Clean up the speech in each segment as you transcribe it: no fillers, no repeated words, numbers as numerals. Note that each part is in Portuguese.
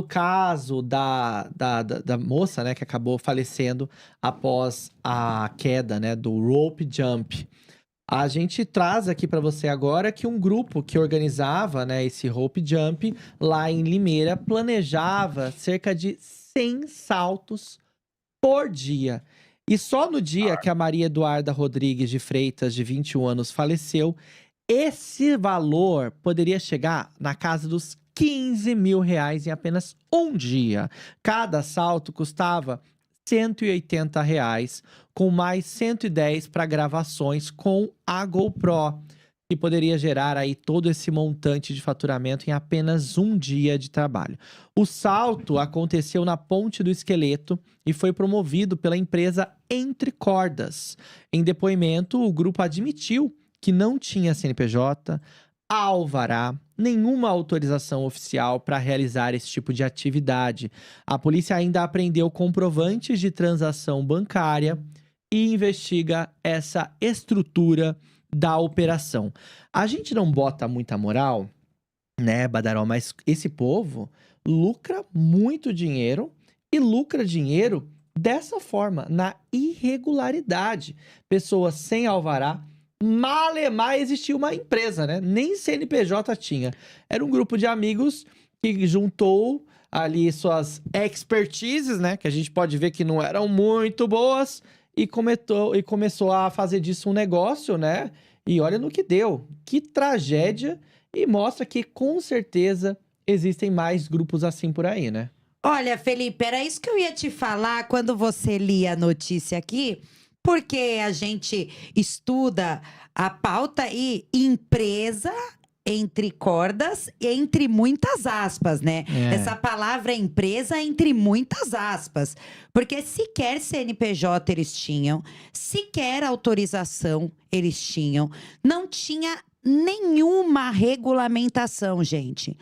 o caso da moça, né, que acabou falecendo após a queda, né, do rope jump. A gente traz aqui para você agora que um grupo que organizava, né, esse rope jump lá em Limeira planejava cerca de 100 saltos por dia. E só no dia que a Maria Eduarda Rodrigues de Freitas, de 21 anos, faleceu, esse valor poderia chegar na casa dos R$ 15.000 em apenas um dia. Cada salto custava R$ 180, com mais 110 para gravações com a GoPro, que poderia gerar aí todo esse montante de faturamento em apenas um dia de trabalho. O salto aconteceu na Ponte do Esqueleto e foi promovido pela empresa Entre Cordas. Em depoimento, o grupo admitiu que não tinha CNPJ, alvará, nenhuma autorização oficial para realizar esse tipo de atividade. A polícia ainda apreendeu comprovantes de transação bancária e investiga essa estrutura da operação. A gente não bota muita moral, né, Badaró, mas esse povo lucra muito dinheiro e lucra dinheiro dessa forma, na irregularidade. Pessoas sem alvará, malemar existia uma empresa, né? Nem CNPJ tinha. Era um grupo de amigos que juntou ali suas expertises, né? Que a gente pode ver que não eram muito boas, e começou a fazer disso um negócio, né? E olha no que deu. Que tragédia! E mostra que, com certeza, existem mais grupos assim por aí, né? Olha, Felipe, era isso que eu ia te falar quando você lia a notícia aqui, porque a gente estuda a pauta e empresa entre cordas, entre muitas aspas, né? Essa É. palavra empresa entre muitas aspas, porque sequer CNPJ eles tinham, sequer autorização eles tinham, não tinha nenhuma regulamentação, gente.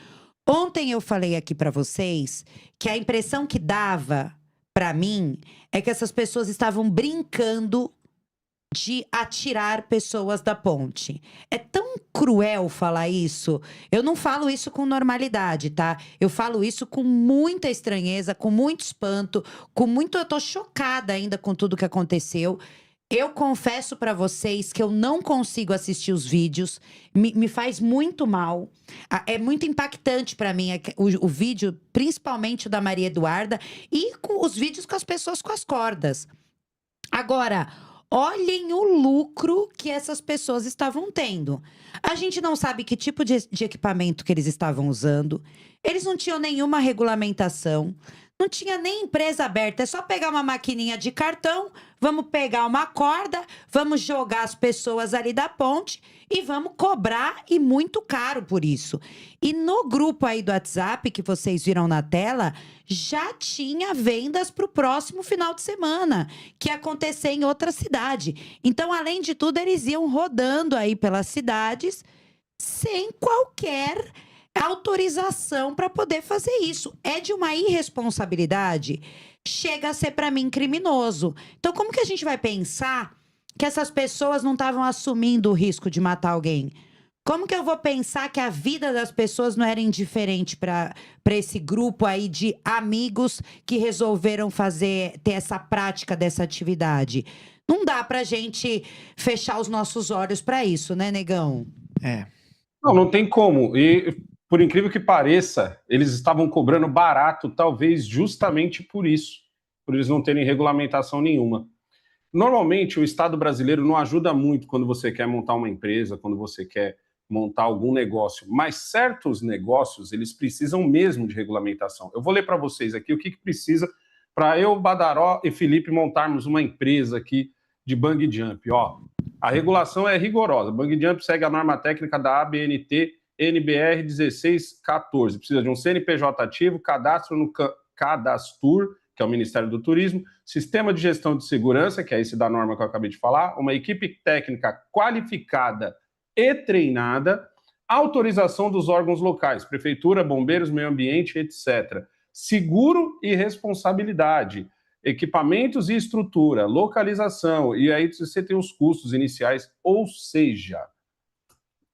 Ontem eu falei aqui para vocês que a impressão que dava para mim é que essas pessoas estavam brincando de atirar pessoas da ponte. É tão cruel falar isso. Eu não falo isso com normalidade, tá? Eu falo isso com muita estranheza, com muito espanto, com muito. Eu tô chocada ainda com tudo que aconteceu. Eu confesso pra vocês que eu não consigo assistir os vídeos, me faz muito mal. É muito impactante pra mim o vídeo, principalmente o da Maria Eduarda, e com os vídeos com as pessoas com as cordas. Agora, olhem o lucro que essas pessoas estavam tendo. A gente não sabe que tipo de equipamento que eles estavam usando. Eles não tinham nenhuma regulamentação. Não tinha nem empresa aberta. É só pegar uma maquininha de cartão, vamos pegar uma corda, vamos jogar as pessoas ali da ponte e vamos cobrar, e muito caro por isso. E no grupo aí do WhatsApp que vocês viram na tela, já tinha vendas para o próximo final de semana, que ia acontecer em outra cidade. Então, além de tudo, eles iam rodando aí pelas cidades sem qualquer autorização para poder fazer isso. É de uma irresponsabilidade, chega a ser para mim criminoso. Então, como que a gente vai pensar que essas pessoas não estavam assumindo o risco de matar alguém? Como que eu vou pensar que a vida das pessoas não era indiferente para esse grupo aí de amigos que resolveram ter essa prática dessa atividade? Não dá pra gente fechar os nossos olhos para isso, né, negão? É. Não, não tem como. E, por incrível que pareça, eles estavam cobrando barato, talvez justamente por isso, por eles não terem regulamentação nenhuma. Normalmente, o Estado brasileiro não ajuda muito quando você quer montar uma empresa, quando você quer montar algum negócio, mas certos negócios, eles precisam mesmo de regulamentação. Eu vou ler para vocês aqui o que precisa para eu, Badaró e Felipe montarmos uma empresa aqui de bungee jump. Ó, a regulação é rigorosa. Bungee jump segue a norma técnica da ABNT NBR 1614. Precisa de um CNPJ ativo, cadastro no Cadastur, que é o Ministério do Turismo, sistema de gestão de segurança, que é esse da norma que eu acabei de falar, uma equipe técnica qualificada e treinada, autorização dos órgãos locais, prefeitura, bombeiros, meio ambiente, etc. Seguro e responsabilidade, equipamentos e estrutura, localização, e aí você tem os custos iniciais, ou seja,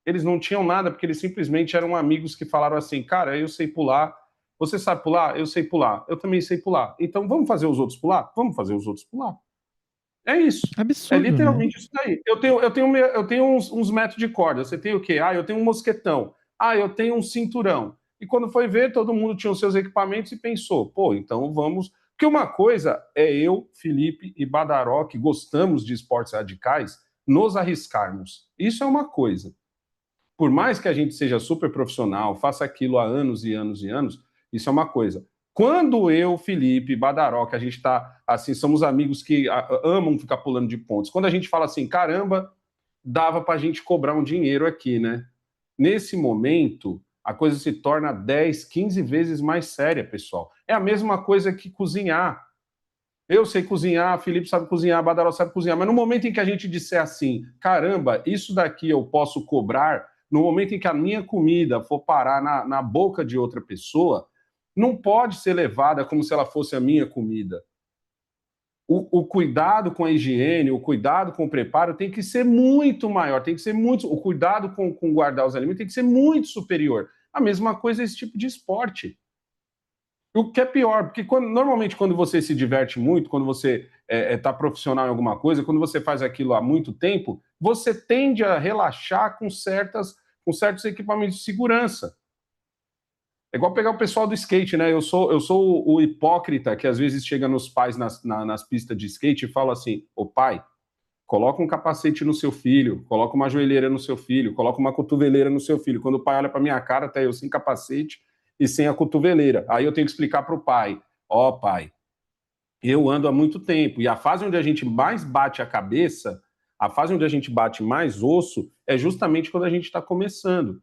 eles não tinham nada, porque eles simplesmente eram amigos que falaram assim, cara, eu sei pular, Você sabe pular? Eu sei pular. Eu também sei pular. Então vamos fazer os outros pular? Vamos fazer os outros pular. É isso. É Absurdo, né? literalmente isso daí. Eu tenho uns metros de corda. Você tem o quê? Eu tenho um mosquetão. Eu tenho um cinturão. E quando foi ver, todo mundo tinha os seus equipamentos e pensou, pô, então vamos... Porque uma coisa é eu, Felipe e Badaró, que gostamos de esportes radicais, nos arriscarmos. Isso é uma coisa. Por mais que a gente seja super profissional, faça aquilo há anos e anos e anos, isso é uma coisa. Quando eu, Felipe, Badaró, que a gente tá assim, somos amigos que amam ficar pulando de pontes. Quando a gente fala assim, caramba, dava pra gente cobrar um dinheiro aqui, né? Nesse momento, a coisa se torna 10, 15 vezes mais séria, pessoal. É a mesma coisa que cozinhar. Eu sei cozinhar, Felipe sabe cozinhar, Badaró sabe cozinhar, mas no momento em que a gente disser assim, caramba, isso daqui eu posso cobrar, no momento em que a minha comida for parar na boca de outra pessoa, não pode ser levada como se ela fosse a minha comida. O cuidado com a higiene, o cuidado com o preparo tem que ser muito maior, tem que ser muito. O cuidado com guardar os alimentos tem que ser muito superior. A mesma coisa é esse tipo de esporte. O que é pior, porque normalmente quando você se diverte muito, quando você está profissional em alguma coisa, quando você faz aquilo há muito tempo, você tende a relaxar com certos equipamentos de segurança. É igual pegar o pessoal do skate, né? Eu sou o hipócrita que às vezes chega nos pais nas pistas de skate e fala assim: ô pai, coloca um capacete no seu filho, coloca uma joelheira no seu filho, coloca uma cotoveleira no seu filho. Quando o pai olha para minha cara, até eu sem capacete e sem a cotoveleira. Aí eu tenho que explicar para o pai: ó, pai, eu ando há muito tempo e a fase onde a gente mais bate a cabeça, a fase onde a gente bate mais osso, é justamente quando a gente está começando.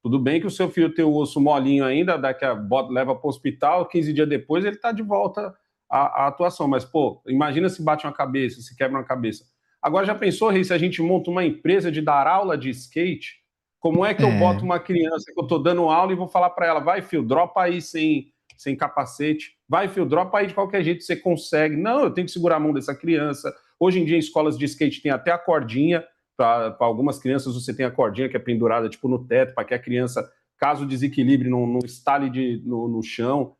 Tudo bem que o seu filho tem o osso molinho ainda, leva para o hospital, 15 dias depois ele está de volta à atuação. Mas, pô, imagina se bate uma cabeça, se quebra uma cabeça. Agora, já pensou, Rei, se a gente monta uma empresa de dar aula de skate? Como é que eu boto uma criança que eu estou dando aula e vou falar para ela, vai, filho, dropa aí sem capacete. Vai, filho, dropa aí de qualquer jeito, você consegue. Não, eu tenho que segurar a mão dessa criança. Hoje em dia, em escolas de skate tem até a cordinha. Para algumas crianças você tem a cordinha que é pendurada tipo no teto, para que a criança, caso desequilibre, não estale no chão.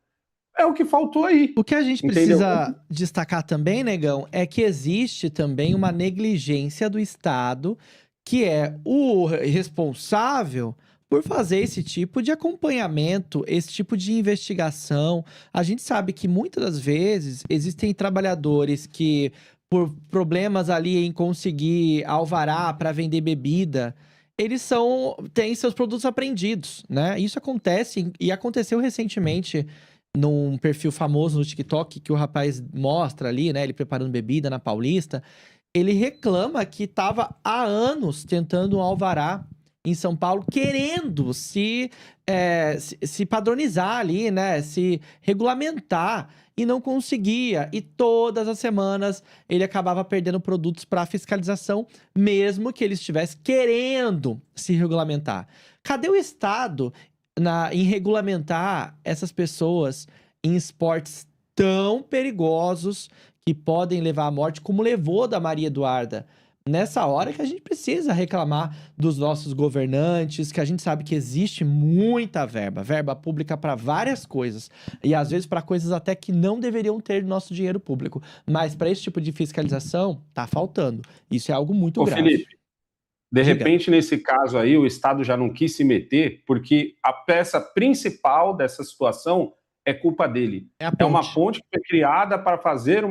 É o que faltou aí. O que a gente precisa destacar também, Negão, é que existe também uma negligência do Estado, que é o responsável por fazer esse tipo de acompanhamento, esse tipo de investigação. A gente sabe que muitas das vezes existem trabalhadores que, por problemas ali em conseguir alvará para vender bebida, eles têm seus produtos apreendidos, né? Isso acontece e aconteceu recentemente num perfil famoso no TikTok que o rapaz mostra ali, né? Ele preparando bebida na Paulista. Ele reclama que estava há anos tentando um alvará em São Paulo, querendo se padronizar ali, né? Se regulamentar. E não conseguia. E todas as semanas ele acabava perdendo produtos para fiscalização, mesmo que ele estivesse querendo se regulamentar. Cadê o Estado em regulamentar essas pessoas em esportes tão perigosos que podem levar à morte, como levou da Maria Eduarda? Nessa hora que a gente precisa reclamar dos nossos governantes, que a gente sabe que existe muita verba pública para várias coisas, e às vezes para coisas até que não deveriam ter nosso dinheiro público, mas para esse tipo de fiscalização tá faltando. Isso é algo muito grave. Felipe, de repente nesse caso aí o Estado já não quis se meter porque a peça principal dessa situação é culpa dele. É uma ponte que foi criada para fazer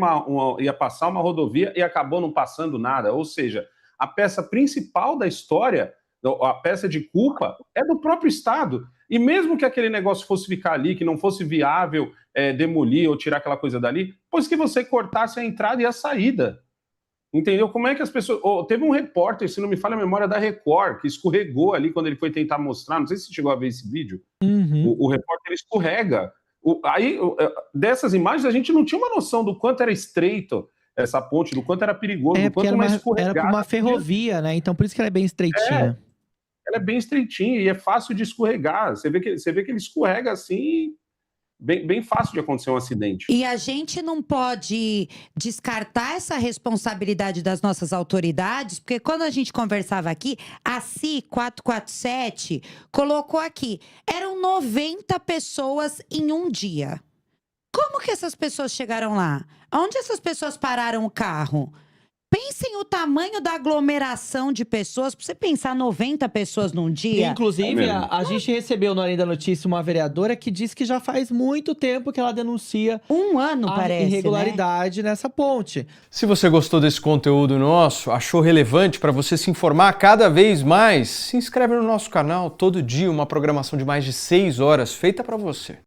ia passar uma rodovia e acabou não passando nada. Ou seja, a peça principal da história, a peça de culpa, é do próprio Estado. E mesmo que aquele negócio fosse ficar ali, que não fosse viável demolir ou tirar aquela coisa dali, pois que você cortasse a entrada e a saída. Entendeu? Como é que as pessoas... teve um repórter, se não me falha a memória, da Record, que escorregou ali quando ele foi tentar mostrar. Não sei se você chegou a ver esse vídeo. Uhum. O repórter escorrega. Aí, dessas imagens, a gente não tinha uma noção do quanto era estreito essa ponte, do quanto era perigoso, do quanto era para uma ferrovia, né? Então, por isso que ela é bem estreitinha. Ela é bem estreitinha e é fácil de escorregar. Você vê que ele escorrega assim bem fácil de acontecer um acidente. E a gente não pode descartar essa responsabilidade das nossas autoridades, porque quando a gente conversava aqui, a CI 447 colocou aqui, eram 90 pessoas em um dia. Como que essas pessoas chegaram lá? Onde essas pessoas pararam o carro? Pensem o tamanho da aglomeração de pessoas, pra você pensar 90 pessoas num dia. Inclusive, a gente recebeu no Além da Notícia uma vereadora que disse que já faz muito tempo que ela denuncia Um ano, a parece, irregularidade nessa ponte. Se você gostou desse conteúdo nosso, achou relevante para você se informar cada vez mais, se inscreve no nosso canal. Todo dia uma programação de mais de 6 horas feita para você.